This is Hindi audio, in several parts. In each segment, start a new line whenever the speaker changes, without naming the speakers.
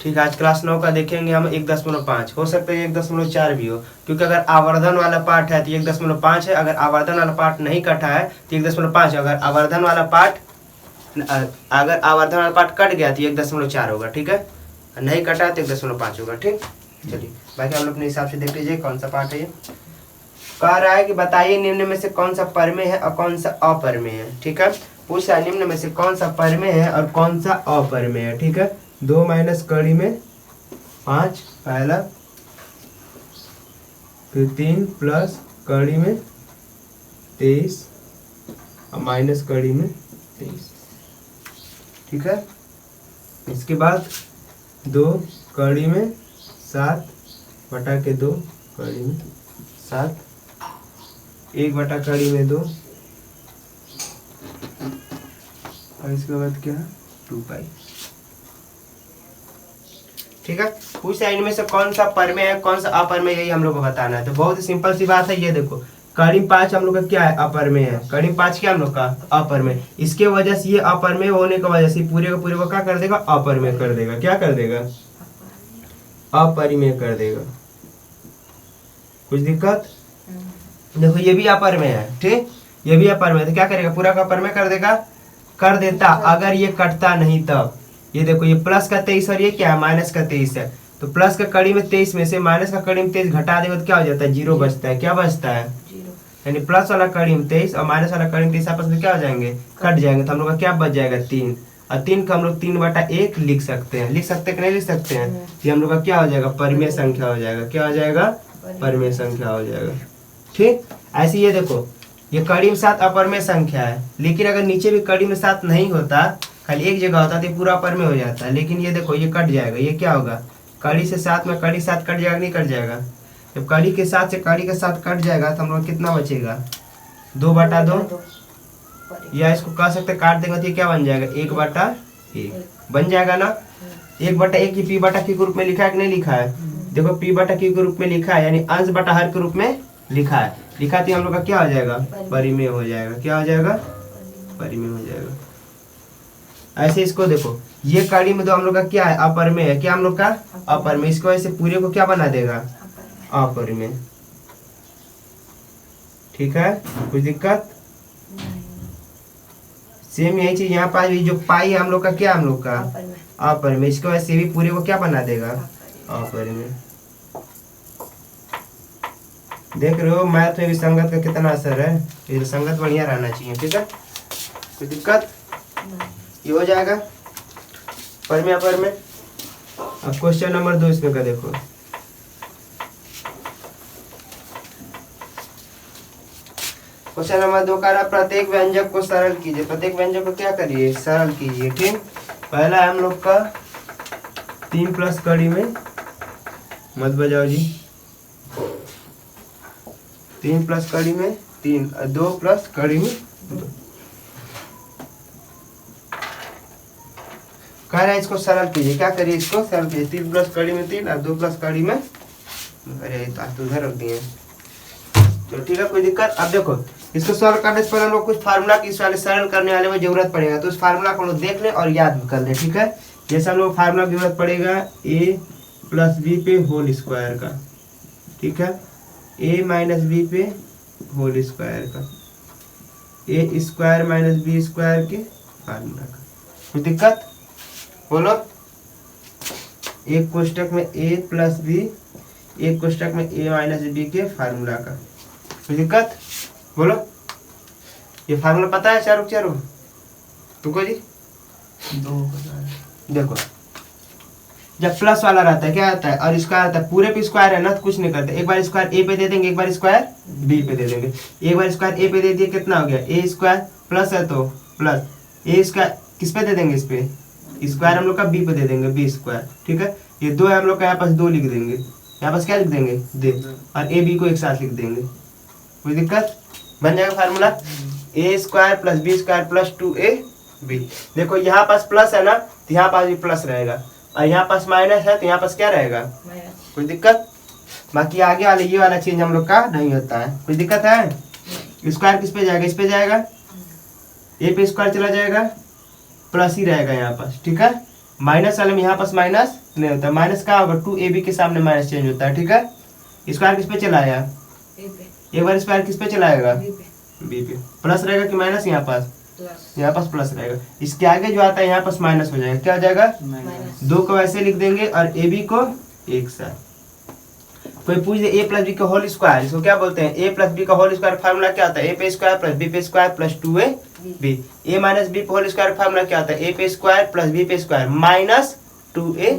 ठीक है, आज क्लास 9 का देखेंगे हम 1.5, हो सकता है 1.4 भी हो, क्योंकि अगर आवर्धन वाला पार्ट है तो 1.5 है, अगर आवर्धन वाला पार्ट नहीं कटा है तो 1.5, अगर आवर्धन वाला पार्ट कट गया तो 1.4 होगा। ठीक है, नहीं कटा तो 1.5 होगा। ठीक, चलिए बाकी हम लोग अपने हिसाब से देख लीजिए कौन सा पार्ट है ये। कह रहा है कि बताइए निम्न में से कौन सा परमेय है और कौन सा अपरमेय है। ठीक है, पूछ रहा है निम्न में से कौन सा परमेय है और कौन सा अपरमेय है। ठीक है, 2 माइनस कड़ी में 5 पहला, फिर 3 प्लस कड़ी में 23 और माइनस कड़ी में 23। ठीक है, इसके बाद 2 कड़ी में 7 बटा के 2 कड़ी में 7, 1 बटा कड़ी में 2 और इसके बाद क्या है 2 पाई। ठीक है, पूछ रहा है इनमें से कौन सा परमेय है कौन सा अपरमेय, यही हम लोग को बताना है। तो बहुत ही सिंपल सी बात है, ये देखो कड़ी 5 हम लोग का क्या है अपरमेय है, कड़ी 5 क्या हम लोग का अपरमेय, इसके वजह से ये अपरमेय होने की वजह से पूरे का पूरे को क्या कर देगा अपरमेय कर देगा। क्या कर देगा अपरिमेय कर देगा। कुछ दिक्कत? देखो ये भी अपरमेय है, ठीक, ये भी अपरमेय, तो क्या करेगा पूरा का अपरमेय कर देगा, कर देता अगर ये कटता नहीं तब। ये देखो ये प्लस का 23 और ये क्या है माइनस का 23 है, तो प्लस का कड़ी में 23 में से माइनस का कड़ी में 23 घटा देगा तो क्या हो जाता है 0 बचता है। क्या बचता है यानी प्लस वाला कड़ी में 23 और माइनस वाला कड़ी में 23 आपस में क्या हो जाएंगे कट जाएंगे, तो हम लोग का क्या बच जाएगा 3, और 3 का हम लोग 3/1 लिख सकते हैं। लिख सकते हैं कि नहीं लिख सकते हैं, ये हम लोग का क्या हो जाएगा परिमेय संख्या हो जाएगा। क्या हो जाएगा परिमेय संख्या हो जाएगा। ठीक, ऐसे ये देखो ये कड़ी में 7 अपरमेय संख्या है, लेकिन अगर नीचे भी कड़ी में 7 नहीं होता खाली एक जगह होता तो ये पूरा अपरमेय हो जाता है। लेकिन ये देखो ये कट जाएगा, ये क्या होगा कड़ी से 7 में कड़ी 7 कट जाएगा नहीं कट जाएगा, जब कड़ी के 7 से कड़ी के 7 कट जाएगा तो हम लोग कितना बचेगा 2/2, या इसको कह सकते काट देंगे तो ये क्या बन जाएगा 1/1 बन जाएगा ना। 1/1 की p/q के रूप में लिखा है कि नहीं लिखा है, देखो p/q के रूप में लिखा है, यानी अंश बटा हर के रूप में लिखा है, लिखा तो हम लोग का क्या हो जाएगा परिमेय हो जाएगा। क्या हो जाएगा परिमेय हो जाएगा। ऐसे इसको देखो ये कड़ी में तो हम लोग का क्या है अपरमेय है, क्या हम लोग का अपरमेय, इसकी वजह से पूरे को क्या बना देगा अपरमेय। ठीक है, कुछ दिक्कत? सेम यही चीज यहाँ पास जो पाई है हम लोग का क्या हम लोग का अपरमेय, इसकी वजह से भी पूरे को क्या बना देगा अपरमेय। देख रहे हो मैथ में भी संगत का कितना असर है, ये संगत बढ़िया रहना चाहिए। ठीक है, कोई दिक्कत? ये हो जाएगा परमेय अपरमेय। अब क्वेश्चन नंबर 2 इसमें का देखो, क्वेश्चन नंबर 2 का रहा प्रत्येक व्यंजक को सरल कीजिए। प्रत्येक व्यंजक को क्या करिए सरल कीजिए। ठीक, पहला है हम लोग का 3 प्लस कड़ी में मत बजाओ जी, 3 प्लस कड़ी में 3 और 2 प्लस कड़ी में 2। कह रहा है इसको सरल कीजिए, क्या करिए इसको सरल कीजिए। 3 प्लस कड़ी में 3 और 2 प्लस कड़ी में, अरे तो उधर रख दिए तो ठीक है कोई दिक्कत। अब देखो इसको सरल करने से पहले हम लोग कुछ फार्मूला की इस वाले सरल करने वाले में जरूरत पड़ेगा, तो उस फार्मूला को हम लोग देख लें और याद भी कर लें। ठीक है, जैसे हम लोग फार्मूला की जरूरत पड़ेगा a + b पे होल स्क्वायर का। ठीक है, a - b पे होल स्क्वायर का, a² - b² के फार्मूला का। कुछ दिक्कत बोलो? एक कोष्टक में a + b, एक कोष्टक में a - b के फार्मूला का। कोई दिक्कत बोलो? ये फार्मूला पता है चारों तुमको जी? देखो जब प्लस वाला रहता है क्या आता है और स्क्वायर आता है, पूरे पे स्क्वायर है ना तो कुछ नहीं करते, एक बार स्क्वायर a पे दे देंगे एक बार स्क्वायर b पे दे देंगे। एक बार स्क्वायर a पे दे दिए कितना हो गया a² प्लस है तो प्लस a² किस पे दे देंगे इस पे स्क्वायर हम लोग का b पे दे देंगे b²। ठीक है, ये 2 है हम लोग का यहाँ पास 2 लिख देंगे, यहाँ पास क्या लिख देंगे दे, और a b को एक साथ लिख देंगे। कोई दिक्कत? बन जाएगा फार्मूला a² + b² + 2ab। देखो यहाँ पास प्लस है ना तो यहाँ पास भी प्लस रहेगा, और यहाँ पास माइनस है तो यहाँ पास क्या रहेगा कोई दिक्कत? बाकी आगे वाले ये वाला चेंज हम लोग का नहीं होता है। कोई दिक्कत है? स्क्वायर किस पे जाएगा इस पे जाएगा, a पे स्क्वायर चला जाएगा प्लस ही रहेगा यहाँ पास। ठीक है, माइनस वाले में यहाँ पास माइनस नहीं होता। माइनस कहाँ होगा, 2ab के सामने माइनस चेंज होता है, ठीक है। स्क्वायर किस पे चला आया, एक बार स्क्वायर किस पे चलाएगा, बी पे। प्लस रहेगा कि माइनस, यहाँ पास यहाँ पास प्लस रहेगा। इसके आगे जो आता है यहाँ पास माइनस हो जाएगा, क्या हो जाएगा, 2 को ऐसे लिख देंगे और ए बी को एक साथ। कोई पूछ दे ए प्लस बी का होल स्क्वायर, इसको क्या बोलते हैं, ए प्लस बी का होल स्क्वायर फार्मूला क्या होता है, ए पे स्क्वायर प्लस बी पे square plus 2ab। A minus B whole square formula क्या होता है, ए पे स्क्वायर प्लस बी पे स्क्वायर माइनस 2a।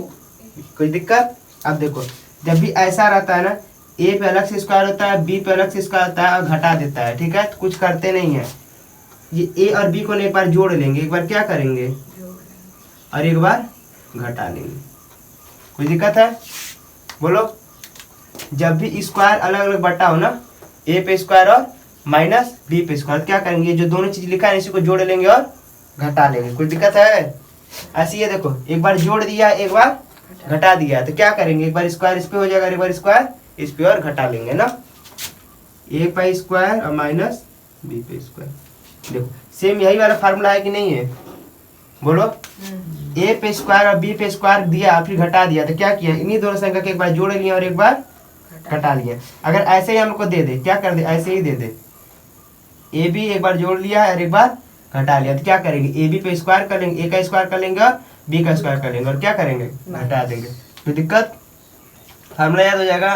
कोई दिक्कत। अब देखो जब भी ऐसा रहता है ना, ए पे अलग से स्क्वायर होता है, बी पे अलग से स्क्वायर होता है और घटा देता है, ठीक है। तो कुछ करते नहीं है, ये ए और बी को एक बार जोड़ लेंगे, एक बार क्या करेंगे और एक बार घटा लेंगे। कोई दिक्कत है, बोलो। जब भी स्क्वायर अलग अलग बटा हो ना, ए पे स्क्वायर और माइनस बी पे स्क्वायर, क्या करेंगे, जो दोनों चीज लिखा है इसी को जोड़ लेंगे और घटा लेंगे। कोई दिक्कत है। ऐसे ये देखो, एक बार जोड़ दिया एक बार घटा दिया, तो क्या करेंगे, एक बार स्क्वायर इस पे हो जाएगा, एक बार स्क्वायर इस पे और घटा लेंगे ना, ए पे स्क्वायर और माइनस बी पे स्क्वायर। देखो सेम यही वाला फार्मूला है कि नहीं है, बोलो। ए पे स्क्वायर और बी पे स्क्वायर दिया फिर घटा दिया, तो क्या किया, इन्हीं दोनों संख्या के एक बार जोड़ लिया और एक बार घटा लिया। अगर ऐसे ही हमको दे दे, क्या कर दे, ऐसे ही दे दे, ए बी एक बार जोड़ लिया और एक बार घटा लिया, तो क्या करेंगे, ए बी पे स्क्वायर कर लेंगे, ए का स्क्वायर कर लेंगे और बी का स्क्वायर कर लेंगे और क्या करेंगे, घटा देंगे। तो दिक्कत, फार्मूला याद हो जाएगा।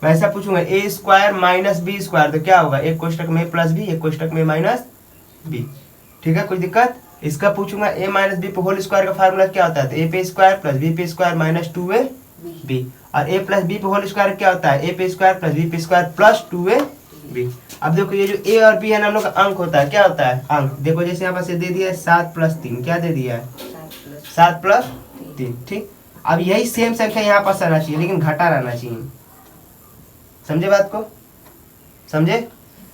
मैं ऐसा पूछूंगा ए स्क्वायर माइनस बी स्क्वायर, तो क्या होगा, एक कोष्टक में प्लस बी, एक कोष्टक में माइनस बी, ठीक है। कोई दिक्कत। इसका पूछूंगा ए माइनस बी पे होल स्क्वायर का फार्मूला क्या होता है, तो ए पे स्क्वायर प्लस बी पे स्क्वायर माइनस 2ab। और ए प्लस बी पे होल स्क्वायर क्या होता है, ए पे स्क्वायर प्लस बी पे स्क्वायर प्लस 2ab। अब देखो ये जो ए और बी है ना, हम लोग का अंक होता है, क्या होता है, अंक। देखो जैसे यहाँ पर दे दिया है 7 + 3, क्या दे दिया है, 7 + 3, ठीक। अब यही सेम संख्या यहाँ पास आना चाहिए, लेकिन घटा रहना चाहिए। समझे बात को, समझे।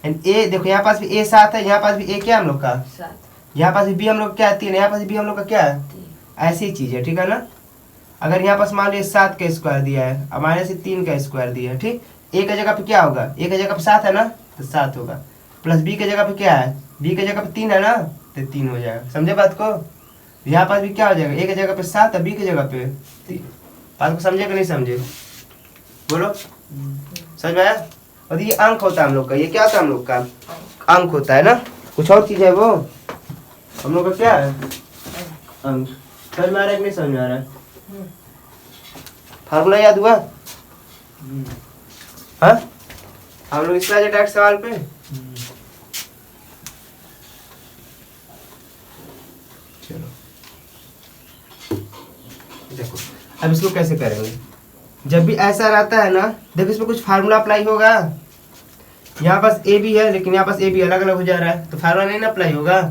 ए देखो यहाँ पास भी ए 7 है, यहाँ पास भी ए क्या हम लोग का 7, यहाँ पास भी बी हम लोग क्या है 3, यहाँ पास भी हम लोग का क्या है, ऐसी चीज है, ठीक है ना। अगर यहाँ पास मान लीजिए 7 का स्क्वायर दिया है और माइनस 3 का स्क्वायर दिया है, ठीक। ए का जगह पे क्या होगा, ए का जगह पे 7 है ना, तो 7 होगा। प्लस बी के जगह पे क्या है, बी के जगह पे 3 है ना, तो 3 हो जाएगा। समझे बात को। यहाँ पास भी क्या हो जाएगा, ए के जगह पे 7 और बी के जगह पे 3। बात को समझे कि नहीं समझे, बोलो। समझ में आया। और ये अंक होता है हम लोग का, ये क्या होता है हम लोग का, अंक होता है ना। कुछ और चीज है वो, हम लोग का क्या है, अंक। समझ में आ रहा है कि नहीं समझ में आ रहा है, फार्मूला याद हुआ। हाँ हम लोग इसका डायरेक्ट सवाल पे। चलो देखो अब इसको कैसे करेंगे। जब भी ऐसा रहता है ना, देखो इसमें कुछ फार्मूला अप्लाई होगा। यहाँ पास ए बी है, लेकिन यहाँ पास ए बी अलग अलग हो जा रहा है, तो फार्मूला नहीं ना अप्लाई होगा।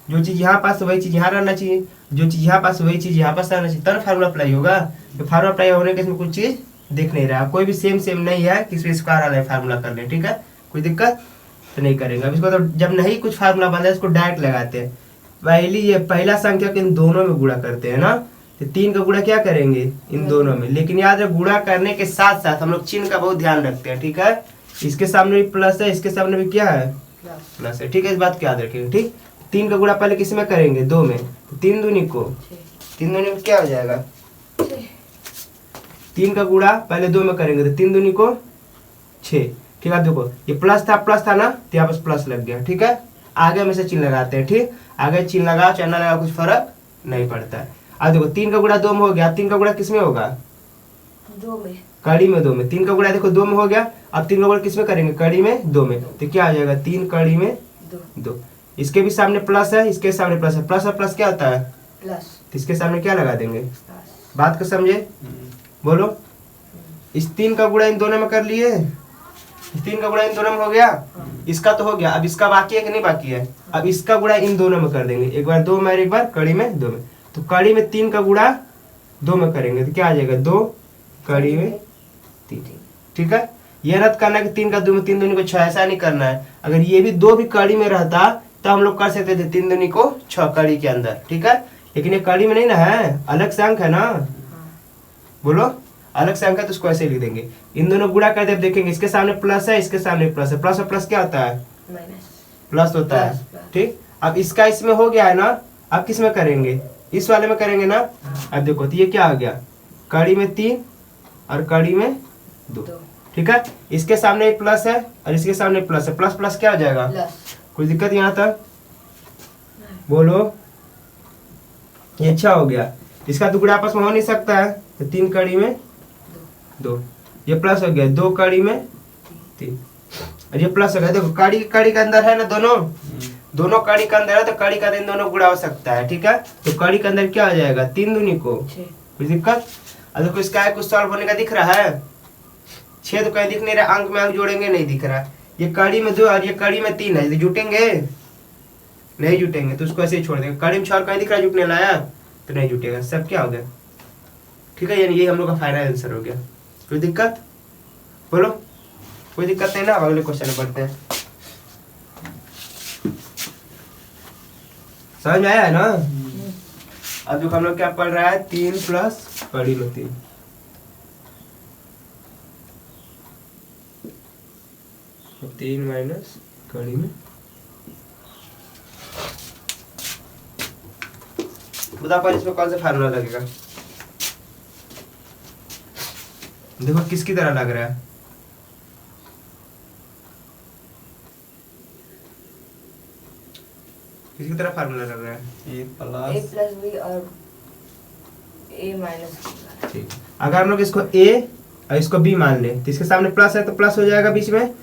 जो चीज़ यहाँ पास वही चीज़ यहाँ रहना चाहिए, जो चीज़ यहाँ पास वही चीज़ यहाँ पास रहना चाहिए, तब फार्मूला अप्लाई होगा। तो फार्मूला अप्लाई होने के इसमें कुछ चीज़ दिख नहीं रहा, कोई भी सेम नहीं है, किसी स्क्वायर वाला फार्मूला कर ले, ठीक है। कोई दिक्कत तो नहीं करेंगे। अब इसको तो जब नहीं कुछ फार्मूला बन जाए इसको डायरेक्ट लगाते हैं। पहला संख्या को इन दोनों में गुणा करते हैं ना, तो 3 का गुणा क्या करेंगे, इन दोनों में। लेकिन याद है गुणा करने के साथ साथ हम लोग चिन्ह का बहुत ध्यान रखते हैं, ठीक है। इसके सामने भी प्लस है, इसके सामने भी क्या है, प्लस है, ठीक है। इस बात को याद रखेंगे, ठीक। 3 का गुणा पहले किस में करेंगे, 2 में, तो 3 दूनी को 3 दूनी में क्या हो जाएगा, 3 का गुणा पहले 2 में करेंगे तो 3 दूनी को 6, ठीक है। देखो ये प्लस था ना, तो यहाँ पर प्लस लग गया, ठीक है। आगे में से चिन्ह लगाते हैं, ठीक। आगे चिन्ह लगाओ चाहे ना लगाओ कुछ फर्क नहीं पड़ता है। अब देखो 3 का गुणा 2 में हो गया, 3 का गुणा किस में होगा, 2 में, कड़ी में 2 में। 3 का गुणा देखो 2 में हो गया, अब 3 का गुणा किस में करेंगे, कड़ी में 2 में, तो क्या आ जाएगा 3 कड़ी में 2। इसके भी सामने प्लस है, इसके सामने प्लस है, प्लस और प्लस क्या होता है, प्लस। तो इसके सामने क्या लगा देंगे, बात को समझे, बोलो। इस 3 का गुणा इन दोनों में कर लिए, इस 3 का गुणा इन दोनों में हो गया, इसका तो हो गया। अब इसका बाकी है कि नहीं बाकी है, अब इसका गुणा इन दोनों में कर देंगे, एक बार 2 में, एक बार कड़ी में 2 में। तो कड़ी में 3 का गुणा 2 में करेंगे तो क्या आ जाएगा, 2 कड़ी में 3, ठीक है। ये रद्द करना है कि 3 का 2 में 3 दूनी को 6, ऐसा नहीं करना है। अगर ये भी 2 भी कड़ी में रहता तो हम लोग कर सकते थे 3 दूनी को 6 कड़ी के अंदर, ठीक है। लेकिन ये कड़ी में नहीं ना है, अलग से अंक है ना, बोलो। अलग से अंक है तो उसको ऐसे लिख देंगे। इन दोनों गुणा करते देखेंगे, इसके सामने प्लस है, इसके सामने प्लस है, प्लस और प्लस क्या होता है, प्लस होता है, ठीक। अब इसका इसमें हो गया है ना, अब किस में करेंगे, इस वाले में करेंगे ना। अब देखो तो ये क्या आ गया, कड़ी में 3 और कड़ी में 2। ठीक है, इसके सामने एक प्लस है और इसके सामने प्लस है, प्लस प्लस क्या हो जाएगा
प्लस।
कुछ दिक्कत यहाँ तक बोलो। ये अच्छा हो गया, इसका टुकड़ा आपस में हो नहीं सकता है, तो 3 कड़ी में 2, ये प्लस हो गया, 2 कड़ी में 3 और ये प्लस हो गया। देखो कड़ी कड़ी के अंदर है ना, दोनों कड़ी के अंदर है, तो कड़ी का दिन दोनों गुणा हो सकता है। ठीक है, तो कड़ी के अंदर क्या हो जाएगा 3 दूनी को, कुछ दिक्कत। और देखो इसका है कुछ सॉल्व होने का दिख रहा है, छेद कहीं दिख नहीं रहा, अंक में अंक जोड़ेंगे नहीं दिख रहा। ये कड़ी में 2 और ये कड़ी में 3 है, यदि जुटेंगे नहीं जुटेंगे तो उसको ऐसे ही छोड़ देंगे। कड़ी में 6 कहीं दिख रहा है जुटने लाया तो नहीं जुटेगा, सब क्या हो गया। ठीक है, यानी ये हम लोग का फाइनल आंसर हो गया। कोई दिक्कत बोलो, कोई दिक्कत नहीं ना। अब अगले क्वेश्चन में बढ़ते हैं। समझ में आया है ना। अब जो हम लोग क्या पढ़ रहा है 3 प्लस कड़ी में 3, तीन माइनस कड़ी में। बताओ पर इसमें कौन सा फार्मूला लगेगा। देखो किसकी तरह लग रहा है, किसकी तरह फार्मूला लग रहा है।
ए प्लस बी और ए माइनस बी।
ठीक, अगर हम लोग इसको ए और इसको बी मान ले तो इसके सामने प्लस है तो प्लस हो जाएगा बीच में,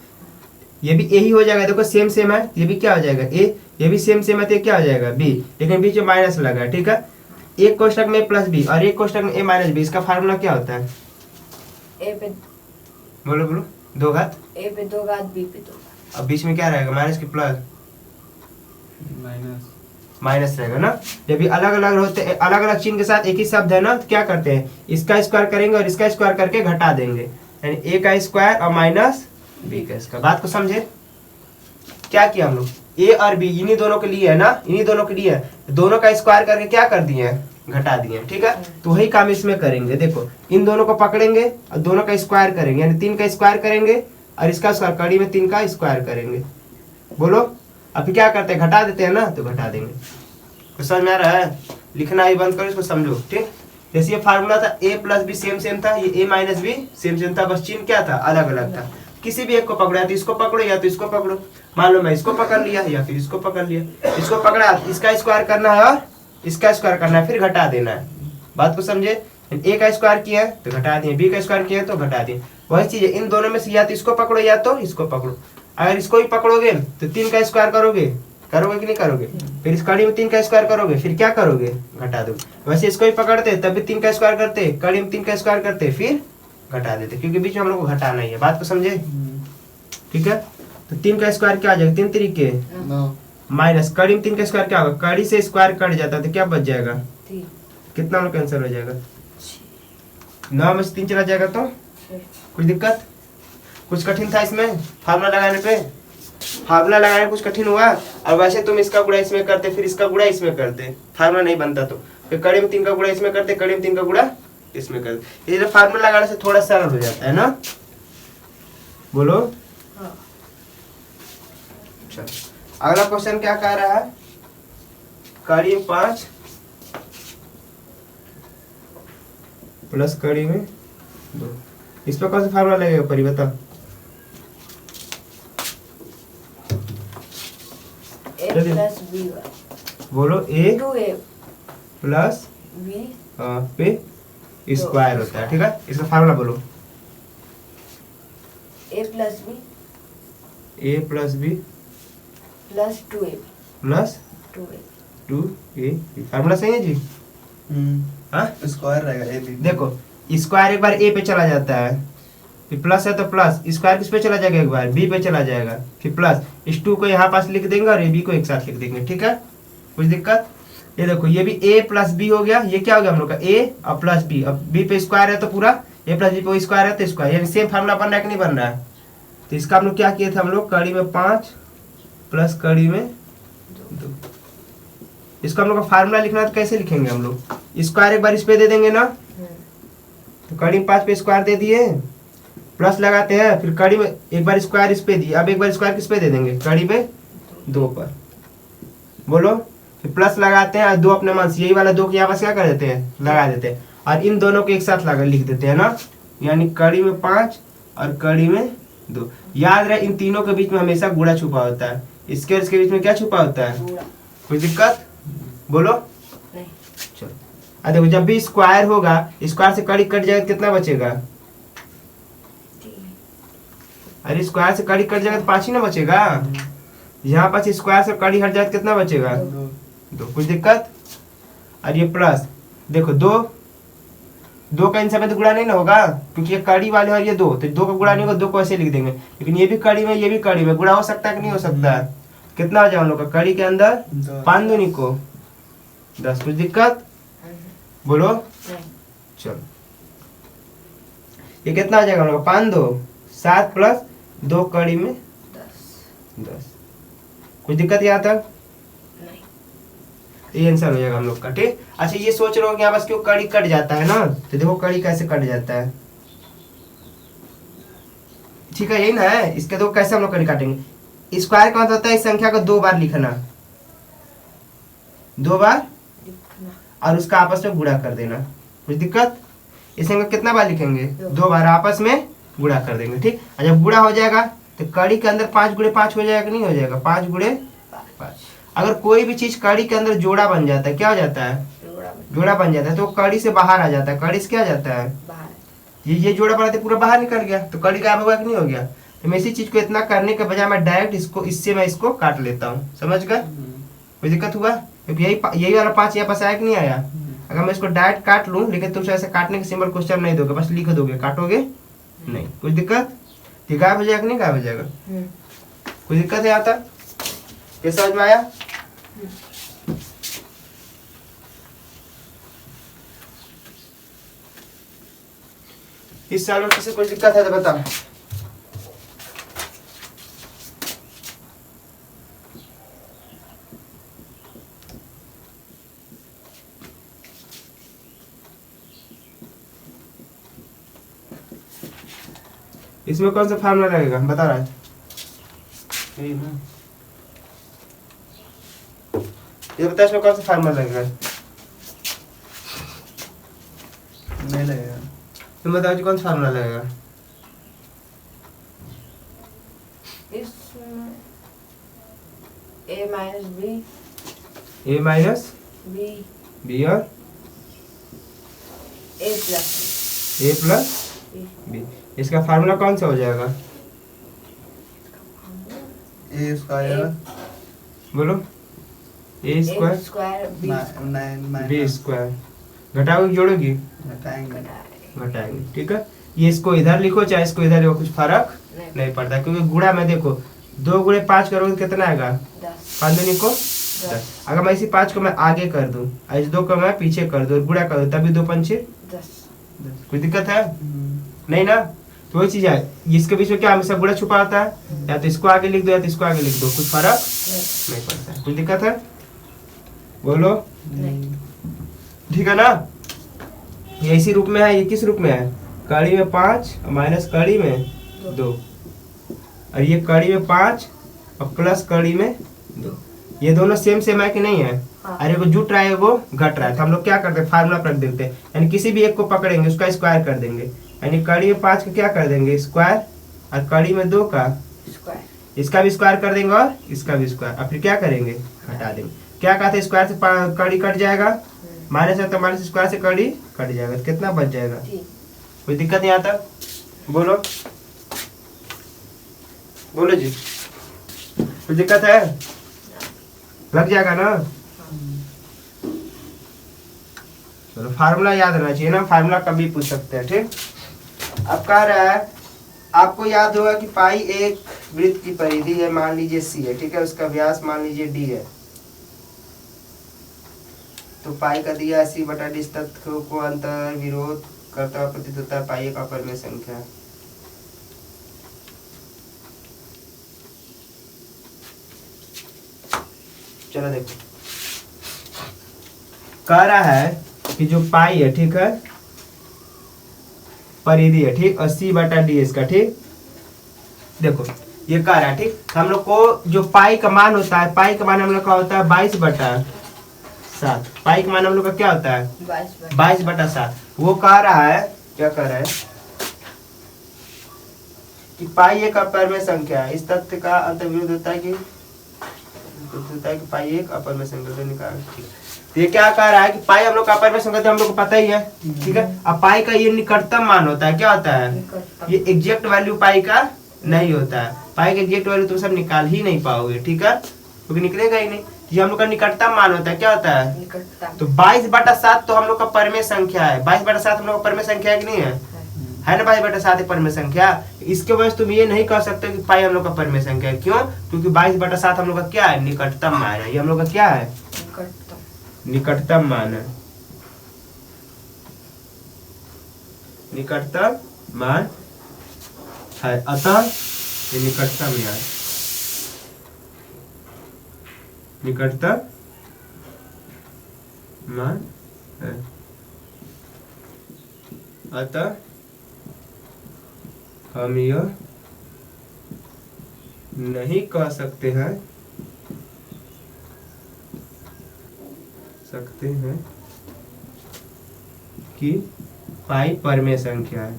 ये भी ए ही हो जाएगा। देखो सेम सेम है, ये भी क्या हो जाएगा ए, ये भी सेम सेम है तो ये क्या हो जाएगा बी, लेकिन बीच में माइनस लगा है। ठीक है, एक कोष्टक में प्लस बी और एक कोष्टक में ए माइनस बी, इसका फार्मूला क्या होता है।
ए पे
बोलो बोलो, 2 घात,
ए पे 2 घात बी पे 2 घात।
अब बीच में क्या रहेगा माइनस की प्लस, माइनस रहेगा ना। जब ये अलग अलग होते हैं, अलग अलग चिन्ह के साथ एक ही शब्द है ना, तो क्या करते हैं इसका स्क्वायर करेंगे और इसका स्क्वायर करके घटा देंगे, यानी ए का स्क्वायर और माइनस बी का स्क्वायर। बात को समझे, क्या किया हम लोग ए और बी इन्हीं दोनों के लिए है ना, इन्हीं दोनों के लिए है, दोनों का स्क्वायर करके क्या कर दिए घटा दिए। ठीक है, तो वही काम इसमें करेंगे। देखो इन दोनों को पकड़ेंगे और दोनों का स्क्वायर करेंगे, यानी 3 का स्क्वायर करेंगे और इसका स्क्वायर कड़ी में 3 का स्क्वायर करेंगे। बोलो, अब क्या करते हैं घटा देते हैं ना, तो घटा देंगे। तो समझ में आ रहा है, लिखना ही बंद करो, इसको समझो। ठीक, जैसे ये फार्मूला था ए प्लस बी सेम सेम था, ये ए माइनस बी सेम सेम था, बस चिन्ह क्या था अलग अलग था। किसी भी एक को पकड़ा तो इसको पकड़ो या तो इसको पकड़ो, मान लो मैं इसको पकड़ लिया या फिर इसको पकड़ लिया, इसको पकड़ा इसका स्क्वायर करना है और इसका स्क्वायर करना है, फिर घटा देना है। बात को समझे, ए का स्क्वायर किया है तो घटा दिए, बी का स्क्वायर किया है तो घटा दिए। वही चीज है, इन दोनों में से या तो इसको पकड़ो या तो इसको पकड़ो। अगर इसको ही पकड़ोगे तो 3 का स्क्वायर करोगे, करोगे कि नहीं करोगे, फिर इस कड़ी में 3 का स्क्वायर करोगे, फिर क्या करोगे घटा दो। वैसे इसको ही पकड़ते तब भी 3 का स्क्वायर करते, कड़ी में 3 का स्क्वायर करते, फिर घटा देते, क्योंकि बीच में हम लोग को घटाना ही है। बात को समझे। ठीक है, तो 3 का स्क्वायर क्या आ जाएगा 3 तरीके माइनस कड़ी में 3 का स्क्वायर क्या होगा, कड़ी से स्क्वायर कट जाता है तो क्या बच जाएगा, कितना लोग कैंसिल हो जाएगा, 9 में से 3 चला जाएगा। तो कुछ दिक्कत, कुछ कठिन था इसमें फार्मूला लगाने पे, फार्मूला लगाने कुछ कठिन हुआ। और वैसे तुम इसका गुणा इसमें करते, फिर इसका गुणा इसमें करते, फार्मूला नहीं बनता। तो फिर कड़ी में 3 का गुणा इसमें करते, कड़ी में 3 का गुणा इसमें करते, ये फार्मूला लगाने से थोड़ा सरल हो जाता है ना। बोलो, चलो अगला क्वेश्चन क्या कह रहा है, कड़ी में 5 प्लस कड़ी में 2, इस पर कौन सा फार्मूला लगेगा परी बता।
प्लस बी,
बोलो ए
2a
प्लस
बी
पे स्क्वायर होता है। ठीक है, इसका फार्मूला बोलो,
A plus B plus 2a
plus 2a, formula सही है जी। हाँ,
स्क्वायर रहेगा ए बी।
देखो स्क्वायर एक बार ए पे चला जाता है, फिर प्लस है तो प्लस स्क्वायर किस पे चला जाएगा, एक बार बी पे चला जाएगा, फिर प्लस इस 2 को यहाँ पास लिख देंगे और ये बी को एक साथ लिख देंगे। ठीक है, कुछ दिक्कत। ये देखो ये भी ए प्लस बी हो गया, ये क्या हो गया हम लोग का ए और प्लस बी, अब बी पे स्क्वायर है तो पूरा ए प्लस बी पे स्क्वायर है तो स्क्वायर, यानी सेम फार्मूला बन रहा है कि नहीं बन रहा है। तो इसका हम लोग क्या किए थे, हम लोग कड़ी में 5 प्लस कड़ी में 2, इसका हम लोग का फार्मूला लिखना है तो कैसे लिखेंगे हम लोग, स्क्वायर एक बार इस पे दे देंगे ना, तो कड़ी में 5 पे स्क्वायर दे दिए, प्लस लगाते हैं, फिर कड़ी में एक बार स्क्वायर इस पे दिए, अब एक बार स्क्वायर किस पे दे देंगे, कड़ी में 2 पर। बोलो, फिर प्लस लगाते हैं और 2 अपने मन से, यही वाला 2 के यहाँ पास क्या कर देते हैं लगा देते हैं, और इन दोनों को एक साथ लगा लिख देते हैं ना, यानी कड़ी में 5 और कड़ी में 2। याद रहे इन तीनों के बीच में हमेशा गुणा छुपा होता है, इसके और इसके बीच में क्या छुपा होता है?
पूरा
कोई दिक्कत? बोलो।
नहीं।
चलो देखो, जब भी स्क्वायर होगा, स्क्वायर से कड़ी कट जाएगा, कितना बचेगा? अरे स्क्वायर से कड़ी कट जाएगा तो 5 ही ना बचेगा। यहाँ पास स्क्वायर से कड़ी हट जाए तो कितना बचेगा? 2। कुछ दिक्कत? और ये प्लस, देखो 2 का इन सब में तो गुणा नहीं ना होगा, क्योंकि ये कड़ी वाले और ये 2, तो 2 का गुणा नहीं होगा, 2 को ऐसे लिख देंगे। लेकिन ये भी कड़ी में, ये भी कड़ी में, गुणा हो सकता है कि नहीं हो सकता है? कितना हो जाए हम लोग का कड़ी के अंदर? 5 दूनी को 10। कुछ दिक्कत? बोलो।
नहीं।
चलो ये कितना हो जाएगा हम लोग का? 5 2 7 प्लस 2 कड़ी में 10। कुछ दिक्कत यहाँ तक?
नहीं।
ये आंसर हो जाएगा हम लोग का। ठीक। अच्छा ये सोच रहे हो कि यहाँ बस क्यों कड़ी कट जाता है ना, तो देखो कड़ी कैसे कट जाता है। ठीक है, यही ना है। इसके दो कैसे हम लोग कड़ी काटेंगे? स्क्वायर का मतलब होता है इस संख्या को 2 बार लिखना, 2 बार, और उसका आपस में गुणा कर देना। कुछ दिक्कत? इस संख्या कितना बार लिखेंगे? 2 बार आपस में गुणा कर देंगे। ठीक। और जब गुणा हो जाएगा तो कड़ी के अंदर 5 गुणे 5 हो जाएगा कि नहीं हो जाएगा? 5 गुणे 5। अगर कोई भी चीज कड़ी के अंदर जोड़ा बन जाता है, क्या हो जाता है? जोड़ा बन जाता है, तो कड़ी से बाहर आ जाता है। कड़ी से क्या आ जाता है? बाहर। ये जोड़ा बनाते पूरा बाहर निकल गया, तो कड़ी गायब होगा कि नहीं हो गया? तो मैं इसी चीज को इतना करने के बजाय मैं डायरेक्ट इससे मैं इसको काट लेता हूँ। समझ गए? कोई दिक्कत हुआ? क्योंकि यही वाला 5 यहाँ पास आया कि नहीं आया? अगर मैं इसको डायरेक्ट काट लूँ, लेकिन तुम ऐसे काटने के सिंबल क्वेश्चन नहीं दोगे, बस लिख दोगे, काटोगे नहीं। कुछ दिक्कत? ये गायब हो जाएगा कि नहीं गायब हो जाएगा? कोई दिक्कत है यहाँ तक? ये समझ में आया? इस साल में किसी कोई दिक्कत है तो बता। इसमें कौन सा फार्मूला लगेगा बता रहा है? यही ना। ये बता इसमें कौन सा फार्मूला लगेगा?
नहीं लगेगा।
तुम बताओ जी कौन सा फार्मूला लगेगा?
इसमें a minus B,
a minus
B,
B और
a plus
a plus B. इसका फार्मूला कौन सा हो जाएगा?
ए स्क्वायर
बोलो। a square
square B
B square. घटाओगी जोड़ोगी?
घटाएंगे।
घटाएंगे। ठीक है, ये इसको इधर लिखो चाहे इसको इधर लिखो, कुछ फर्क नहीं पड़ता, क्योंकि गुणा में देखो 2 गुणे 5 करोगे तो कितना आएगा? 5 दूनी को 10। अगर मैं इसी 5 को मैं आगे कर दूं, इस 2 को मैं पीछे कर दूं, गुणा कर दूं, तभी 2 पंचे 10। कोई दिक्कत है? नहीं ना? तो वही चीज है, इसके बीच में क्या हमेशा गुणा छुपा होता है, या तो इसको आगे लिख दो या तो इसको आगे लिख दो, कुछ फर्क नहीं पड़ता। कोई दिक्कत है? बोलो। ठीक है ना? ये इसी रूप में है। ये किस रूप में है? कड़ी में 5 माइनस कड़ी में 2, और ये कड़ी में 5 और प्लस कड़ी में 2। ये दोनों सेम सेम है कि नहीं है? अरे वो जुट रहा है वो घट रहा है, तो हम लोग क्या करते हैं? फार्मूला रख देते हैं, यानी किसी भी एक को पकड़ेंगे उसका स्क्वायर कर देंगे, यानी कड़ी में 5 का क्या कर देंगे? स्क्वायर, और कड़ी में 2 का स्क्वायर, इसका भी स्क्वायर कर देंगे और इसका भी स्क्वायर, और फिर क्या करेंगे? हटा देंगे। क्या कहते हैं? स्क्वायर से कड़ी कट जाएगा, माइनस है तो माइनस स्क्वायर से कड़ी कट जाएगा, तो कितना बच जाएगा? कोई दिक्कत नहीं आता? बोलो। बोलो जी, कोई दिक्कत है? लग जाएगा ना? चलो फार्मूला याद रहना चाहिए ना, फार्मूला कभी पूछ सकते हैं। ठीक। अब कह रहा है आपको याद होगा कि पाई एक वृत्त की परिधि है, मान लीजिए सी है, ठीक है, उसका व्यास मान लीजिए डी है, तो पाई का दिया सी बटा डी तत्व को अंतर विरोध करता हुआ प्रतीत होता है, पाई एक अपरिमेय संख्या। चलो देखो, कह रहा है कि जो पाई है, ठीक है, परिधि है, ठीक, 80 बटा डी इसका, ठीक। देखो ये कह रहा है, ठीक, हम लोग को जो पाई का मान होता है, पाई का मान हम लोग का होता है 22 बटा 7। पाई का मान हम लोग का क्या होता है? 22 बटा 7। वो कह रहा है, क्या कह रहा है कि पाई एक अपरिमेय संख्या है। इस तथ्य का अंतर्विरोध होता है कि पाई एक अपरिमेय संख्या है। ठीक है, तो ये क्या कह रहा है कि पाई हम लोग का अपरिमेय संख्या तो हम लोग को पता ही है, ठीक है। अब पाई का ये निकटतम मान होता है, क्या होता है,
निकटतम।
ये एग्जैक्ट वैल्यू पाई का नहीं होता है। पाई का एग्जैक्ट वैल्यू तुम सब निकाल ही नहीं पाओगे, ठीक है, क्योंकि निकलेगा ही नहीं। ये हम लोग का निकटतम मान होता है, क्या होता है,
निकटतम।
तो 22/7 तो हम लोग का परिमेय संख्या है। 22/7 हम लोग का परिमेय संख्या है कि नहीं है, है ना। 22/7 एक परिमेय संख्या। इसके वजह से तुम ये नहीं कह सकते कि पाई हम लोग का परिमेय संख्या है। क्यों, क्योंकि 22/7 हम लोग का क्या है, निकटतम मान है। ये हम लोग का क्या है,
निकटतम।
निकटतम मान है, निकटतम मान है। अतः ये निकटतम है, निकटतम मान है। अतः हम यह नहीं कह सकते हैं कि पाई परिमेय संख्या है।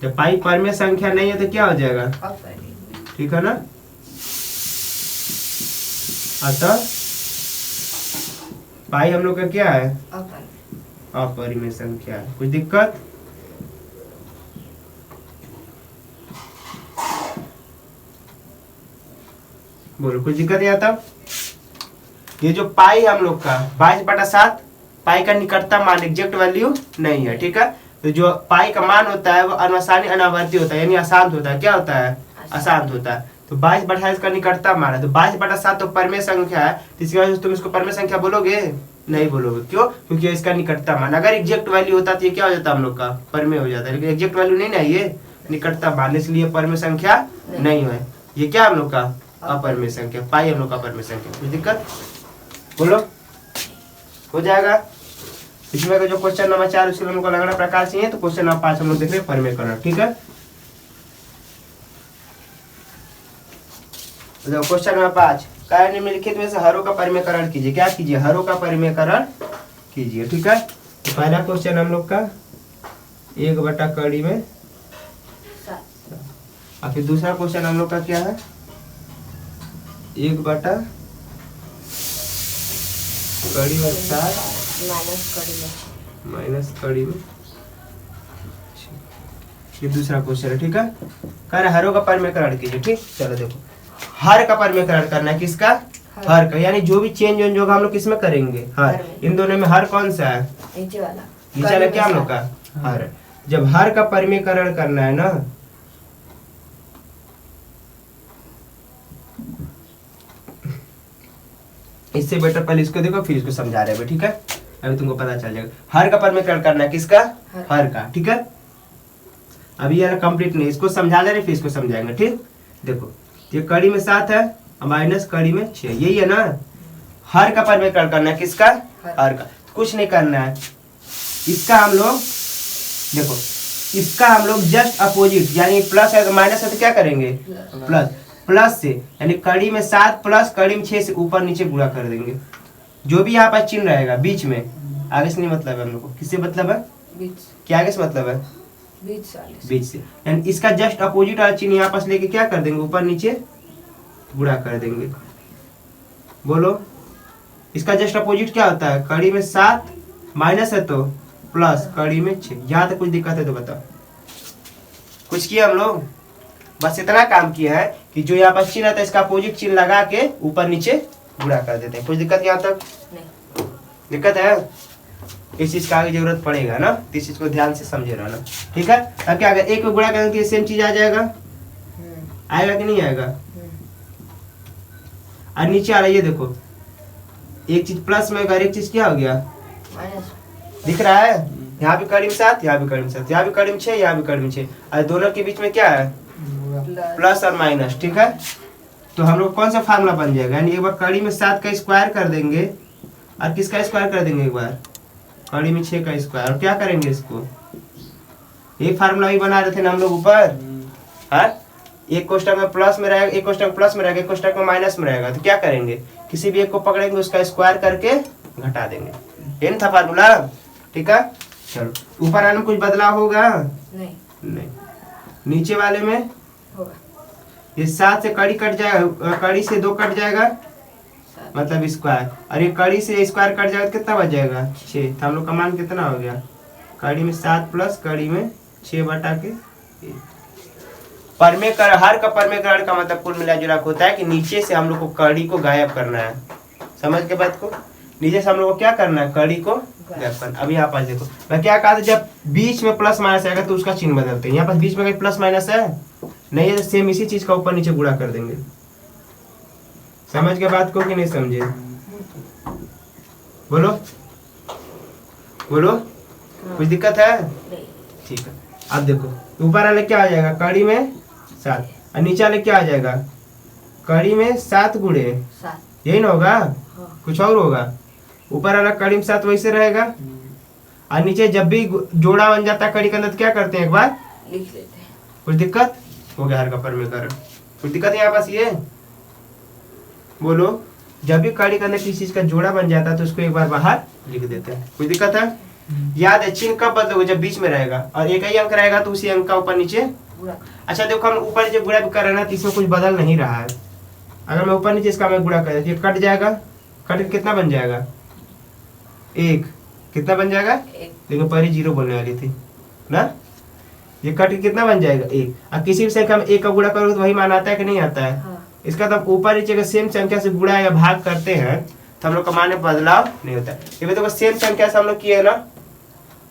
जब पाई परिमेय संख्या नहीं है तो क्या हो जाएगा,
अपरिमेय।
ठीक है ना। अतः पाई हम लोग का क्या है,
अपरिमेय।
अपरिमेय संख्या है। कुछ दिक्कत, बोलो कुछ दिक्कत नहीं आता। ये जो पाई हम लोग का 22/7 पाई का निकटतम मान एग्जैक्ट वैल्यू नहीं है, ठीक है। तो जो पाई का मान होता है वो अनवसानी अनावर्ती होता है, यानी अशांत होता है। क्या होता है, अशांत होता है। तो 22/7 का निकटतम मान है, तो 22/7 तो परिमेय संख्या है, तो इसकी वजह से तुम इसको परिमेय संख्या बोलोगे नहीं बोलोगे। क्यों, क्योंकि इसका निकटतम मान अगर एग्जैक्ट वैल्यू होता तो ये क्या हो जाता हम लोग का, परिमेय हो जाता है। लेकिन एग्जैक्ट वैल्यू नहीं ना, ये निकटतम मान, इसलिए परिमेय संख्या नहीं है। ये क्या हम लोग का अपरिमेय संख्या, पाई हम लोग का अपरिमेय संख्या। कुछ दिक्कत, बोलो हो जाएगा। इसमें का जो क्वेश्चन नंबर 4 उसके हमको लगना प्रकार चाहिए, तो क्वेश्चन नंबर 5 हम लोग देख रहे हैं परिमेयकरण, ठीक है। तो क्वेश्चन नंबर 5, कार्य निम्नलिखित में से हरों का परिमेयकरण कीजिए। क्या कीजिए, हरों का परिमेयकरण कीजिए, ठीक है। तो पहला क्वेश्चन हम लोग का 1/कड़ी में, और फिर दूसरा क्वेश्चन हम लोग का क्या है, 1/कड़ी में 7 माइनस कड़ी में। ये दूसरा क्वेश्चन है, ठीक है। कह रहे हरों का परिमेयकरण कीजिए, ठीक। चलो देखो, हर का परिमेयकरण करना है, किसका, हर का, यानी जो भी चेंज होगा हम लोग किसमें करेंगे, हर। इन दोनों में हर कौन सा है,
नीचे वाला।
नीचे वाला क्या हम लोग का, हर। जब हर का परिमेयकरण करना है ना, इससे बेटर पहले इसको देखो फिर इसको समझा रहे हैं, ठीक है। अभी तुमको पता चल जाएगा। हर का परिमेयकरण करना है, किसका, हर का, ठीक है। अभी ये कंप्लीट नहीं, इसको समझा ले रहे फिर इसको समझाएंगे, ठीक। देखो ये कड़ी में 7 है माइनस कड़ी में 6, यही है ना। हर का परिमेयकरण करना है, किसका, हर का। कुछ नहीं करना है, इसका हम लोग देखो, इसका हम लोग जस्ट अपोजिट, यानी प्लस है तो माइनस है तो क्या करेंगे, प्लस। प्लस से यानी कड़ी में 7 प्लस कड़ी में 6 से ऊपर नीचे गुणा कर देंगे। जो भी यहाँ पर चिन्ह रहेगा बीच में, आगे से नहीं मतलब है हम लोग को, किससे मतलब है,
बीच।
क्या आगे से मतलब है, बीच से। यानी इसका जस्ट अपोजिट वाला चिन्ह यहाँ पास लेके क्या कर देंगे, ऊपर नीचे गुणा कर देंगे। बोलो इसका जस्ट अपोजिट क्या होता है, कड़ी में 7 माइनस है तो प्लस कड़ी में 6। यहाँ तक कुछ दिक्कत है तो बताओ। कुछ किया हम लोग, बस इतना काम किया है कि जो यहाँ पर चिन्ह आता है इसका अपोजिट चिन्ह लगा के ऊपर नीचे गुणा कर देते हैं। कुछ दिक्कत यहाँ तक
नहीं,
दिक्कत है, इस चीज का आगे जरूरत पड़ेगा ना, तो इस चीज को ध्यान से समझे रहना, ठीक है। अब क्या एक को गुणा करेंगे सेम चीज आ जाएगा, आएगा कि नहीं आएगा। और नीचे आ रहा है, ये देखो एक चीज प्लस में एक चीज क्या हो गया,
माइनस।
दिख रहा है, यहाँ भी कड़ी में 7, यहाँ भी कड़ी में 7, यहाँ भी कड़ी में 6, यहाँ भी कड़ी में 6, और दोनों के बीच में क्या है, प्लस और माइनस, ठीक है। तो हम लोग कौन सा फार्मूला बन जाएगा, यानी एक बार कड़ी में 7 का स्क्वायर कर देंगे और किसका स्क्वायर कर देंगे, एक बार कड़ी में 6 का स्क्वायर, और क्या करेंगे इसको, एक फार्मूला भी बना रहे थे ना हम लोग ऊपर, हाँ। एक कोष्टक में प्लस में रहेगा, एक कोष्टक प्लस में रहेगा, एक कोष्टक में माइनस में रहेगा, तो क्या करेंगे, किसी भी एक को पकड़ेंगे उसका स्क्वायर करके घटा देंगे। ये था फार्मूला, ठीक है। चलो ऊपर वाले में कुछ बदलाव होगा?
नहीं
नहीं। नीचे वाले में
होगा।
ये 7 से कड़ी कट जाएगा, कड़ी से 2 कट जाएगा,
7
मतलब स्क्वायर। और ये कड़ी से स्क्वायर कट जाएगा तो कितना बच जाएगा? 6। तो हम लोग का मान कितना हो गया? कड़ी में 7 प्लस कड़ी में 6 बटा के 1। परमेकरण, हर का परमेकरण का मतलब कुल मिला जुला होता है कि नीचे से हम लोग को कड़ी को गायब करना है। समझ के बात को? नीचे से हम लोग को क्या करना है? कड़ी को गायब करना। अब यहाँ पास देखो मैं क्या कहा था, जब बीच में प्लस माइनस आएगा तो उसका चिन्ह बदलते हैं। यहाँ पास बीच में कहीं प्लस माइनस है नहीं है, तो सेम इसी चीज का ऊपर नीचे गुणा कर देंगे। समझ के बात को कि नहीं समझे? बोलो बोलो, कुछ दिक्कत है?
नहीं।
ठीक है। अब देखो ऊपर वाले क्या आ जाएगा? कड़ी में 7 और नीचे वाले क्या आ जाएगा? कड़ी में 7 गुणे
7।
यही ना होगा?
हाँ।
कुछ और होगा? ऊपर वाला कड़ी में 7 वैसे रहेगा, और नीचे जब भी जोड़ा बन जाता है कड़ी के अंदर तो क्या करते हैं? एक बार
लिख लेते हैं।
कुछ दिक्कत हो गया? हर का परमेकरण कुछ दिक्कत है यहाँ पास? ये बोलो, जब भी कड़ी के अंदर किसी चीज का जोड़ा बन जाता है तो उसको एक बार बाहर लिख देते हैं। कुछ दिक्कत है? याद है चिन्ह कब बदलोगे? जब बीच में रहेगा और एक ही अंक रहेगा तो उसी अंक का ऊपर नीचे।
पूरा
अच्छा देखो हम ऊपर नीचे गुणा भी कर रहे हैं ना, तो इसमें कुछ बदल नहीं रहा है। अगर मैं ऊपर नीचे इसका मैं गुणा कर देती, कट जाएगा, कट के कितना बन जाएगा? 1। कितना बन जाएगा?
1।
लेकिन पहले 0 बोलने वाली थी ना। ये कट के कितना बन जाएगा? 1। अब किसी भी संख्या में 1 का गुणा करोगे तो वही मान आता है कि नहीं आता है?
हाँ।
इसका तो ऊपर नीचे का सेम संख्या से गुणा या भाग करते हैं तो हम लोग का मान में बदलाव नहीं होता है। ये भी देखो सेम संख्या से हम लोग किए है ना,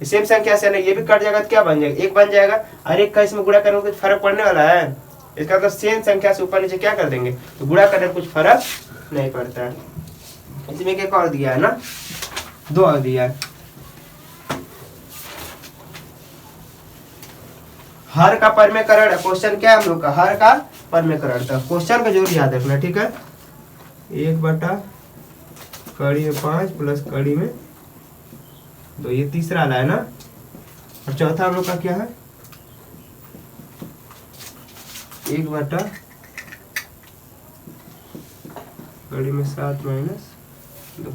सेम संख्या से ना, ये भी कट जाएगा तो क्या बन जाएगा? 1 बन जाएगा। और 1 का इसमें गुणा करने में कुछ फर्क पड़ने वाला है? इसका तो सेम संख्या से ऊपर नीचे क्या कर देंगे तो गुणा करने में कुछ फर्क नहीं पड़ता है। इसमें एक और दिया है ना, 2 और दिया है। हर का परमेकरण क्वेश्चन क्या है हम लोग का? हर का परमेकरण था। क्वेश्चन का जरूर याद रखना, ठीक है? 1 बटा कड़ी में 5 प्लस कड़ी में 2, ये तीसरा वाला है ना। और चौथा हम लोग का क्या है? 1 बटा कड़ी में 7 माइनस 2।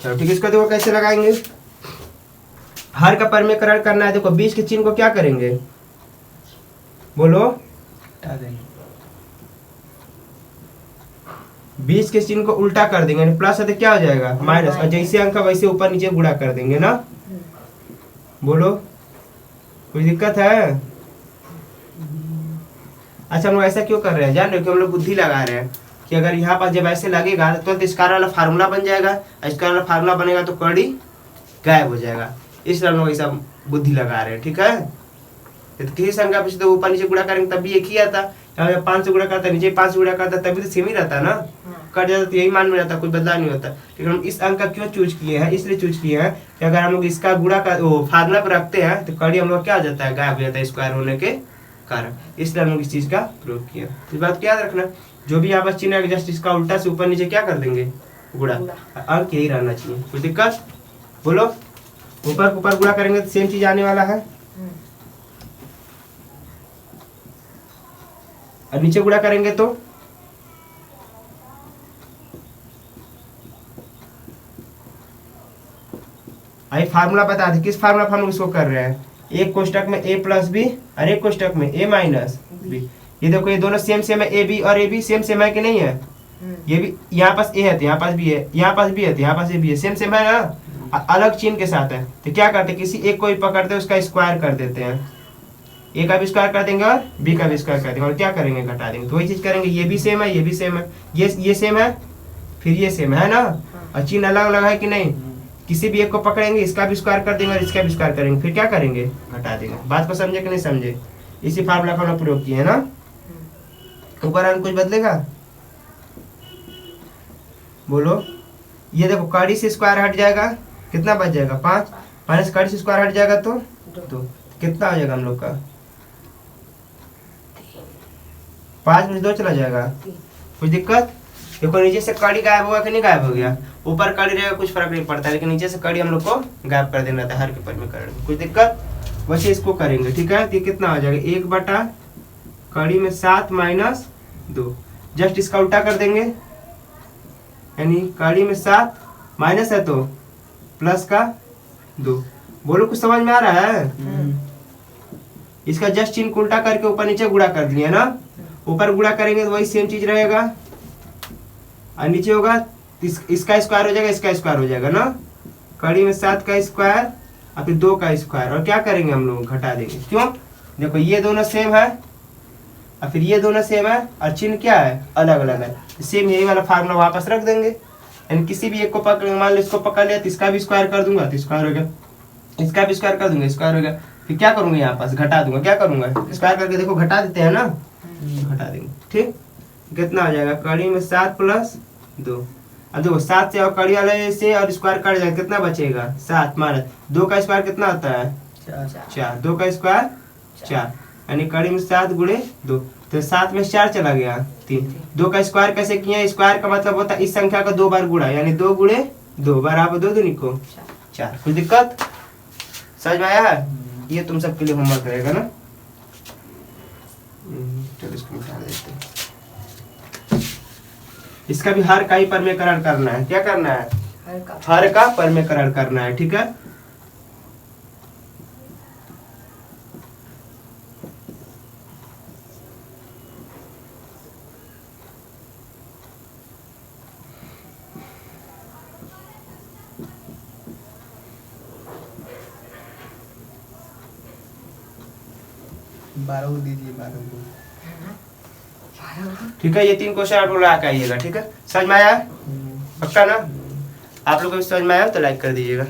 चलो ठीक है, इसको देखो कैसे लगाएंगे। हर का परमेकरण करना है। देखो 20 के चिन्ह को क्या करेंगे? बोलो,
हटा देंगे।
20 के चिन्ह को उल्टा कर देंगे, प्लस है तो क्या हो जाएगा? माइनस। और जैसे अंक का वैसे ऊपर नीचे गुणा कर देंगे ना। बोलो, कोई दिक्कत है? अच्छा हम लोग ऐसा क्यों कर रहे हैं? जान रहे हो कि हम लोग बुद्धि लगा रहे हैं कि अगर यहाँ पर जब ऐसे लगेगा तो स्क्वायर वाला फार्मूला बन जाएगा, स्क्वायर वाला फार्मूला बनेगा तो कड़ी गायब हो जाएगा। इसलिए हम लोग ऐसा बुद्धि लगा रहे हैं, ठीक है? तो किसी संख्या पे तो ऊपर नीचे गुणा करेंगे तब भी एक ही आता। 5 से गुणा करता, नीचे 5 से गुणा करता, तभी तो सेम ही रहता ना। कट जाता तो यही मान में रहता, कोई बदलाव नहीं होता। लेकिन हम इस अंक का क्यों चूज किए हैं? इसलिए चूज किए हैं कि अगर हम लोग इसका गुणा का फार्मूला पर रखते हैं तो कड़ी हम लोग क्या आ जाता है? गायब हो जाता है स्क्वायर होने के कारण। इसलिए हम लोग इस चीज का प्रयोग किया। इस बात को याद रखना, जो भी यहाँ पर चिन्ह है जस्ट इसका उल्टा से ऊपर नीचे क्या कर देंगे? गुणा। अंक यही रहना चाहिए। कोई दिक्कत? बोलो, ऊपर ऊपर गुणा करेंगे तो सेम चीज आने वाला है, और नीचे गुणा करेंगे तो आई फार्मूला बता दे, किस फार्मूला पर हम लोग इसको कर रहे हैं? एक कोष्टक में a प्लस बी और एक कोष्टक में a माइनस बी। ये देखो ये दोनों सेम सेम है, ए बी और ए बी सेम सेम है कि नहीं है? ये भी यहाँ पास a है तो यहाँ पास भी है, यहाँ पास भी है तो यहाँ पास भी है, सेम सेम है ना, अलग चिन्ह के साथ है। तो क्या करते हैं? किसी एक को ही पकड़ते हैं, उसका स्क्वायर कर देते हैं। ए का भी स्क्वायर कर देंगे और बी का भी स्क्वायर कर देंगे, और क्या करेंगे? घटा देंगे। तो वही चीज करेंगे, ये भी सेम है, ये भी सेम है, ये सेम है, फिर ये सेम है ना, और चिन्ह अलग अलग है कि नहीं? किसी भी एक को पकड़ेंगे, इसका भी स्क्वायर कर देंगे और इसका भी स्क्वायर करेंगे, फिर क्या करेंगे? घटा देंगे। बात को समझे कि नहीं समझे? इसी फार्मूला का हम लोग प्रयोग किए है ना। ऊपर आने कुछ बदलेगा? बोलो, ये देखो कड़ी से स्क्वायर हट जाएगा, कितना बच जाएगा? 5 माइनस कड़ी से स्क्वायर हट जाएगा तो 2। कितना हो जाएगा हम लोग का? 5 में 2 चला जाएगा। कुछ दिक्कत? देखो नीचे से कड़ी गायब होगा कि नहीं गायब हो गया? ऊपर कड़ी रहेगा कुछ फर्क नहीं पड़ता, लेकिन नीचे से कड़ी हम लोग को गायब कर देना था हर के परमेकरण में। कुछ दिक्कत? वैसे इसको करेंगे, ठीक है? तो कितना हो जाएगा? 1 बटा कड़ी में 7 माइनस 2। जस्ट इसका उल्टा कर देंगे, यानी कड़ी में 7 माइनस है तो प्लस का 2, बोलो कुछ समझ में आ रहा है? इसका जस्ट चिन्ह उल्टा करके ऊपर नीचे गुणा कर दिया ना, ऊपर गुणा करेंगे तो वही सेम चीज रहेगा, और नीचे होगा इसका स्क्वायर हो जाएगा, इसका स्क्वायर हो जाएगा ना, कड़ी में 7 का स्क्वायर और फिर 2 का स्क्वायर, और क्या करेंगे हम लोग घटा देंगे। क्यों? देखो ये दोनों सेम है और फिर ये दोनों सेम है और चिन्ह क्या है अलग अलग है, सेम यही वाला फार्मूला वापस रख देंगे। यानी किसी भी एक को पकड़, मान लो इसको पकड़ लिया तो इसका भी स्क्वायर कर दूंगा तो स्क्वायर हो गया, इसका भी स्क्वायर कर दूंगा स्क्वायर हो गया, फिर क्या करूंगा यहाँ पास घटा दूंगा, क्या करूंगा स्क्वायर करके देखो घटा देते हैं ना, घटा देंगे। ठीक, कितना हो जाएगा कड़ी में 7 प्लस 2, अब देखो 7 से और कड़ी वाले से और स्क्वायर कट जाएगा, कितना बचेगा 7 माइनस 2 का स्क्वायर कितना होता है 4, 2 का स्क्वायर 4, यानी कड़ी में 7 गुणे 2, तो 7 में 4 चला गया 3, 2 का स्क्वायर कैसे किया, स्क्वायर का मतलब होता है इस संख्या का 2 बार गुणा, यानी 2 गुणे 2 बराबर 2 दूनी को 4। कोई दिक्कत समझ में आया है? ये तुम सबके लिए होमवर्क रहेगा ना। चलो इसको मिटा देते हैं। इसका भी हर का ही परमेकरण करना है, क्या करना है हर का परमेकरण करना है, ठीक है।
बारह को दीजिए, 12 को।
ठीक है, ये 3 क्वेश्चन आप लोग लगा के आइएगा, ठीक है। समझ में आया पक्का ना? आप लोगों को समझ में आया तो लाइक कर दीजिएगा।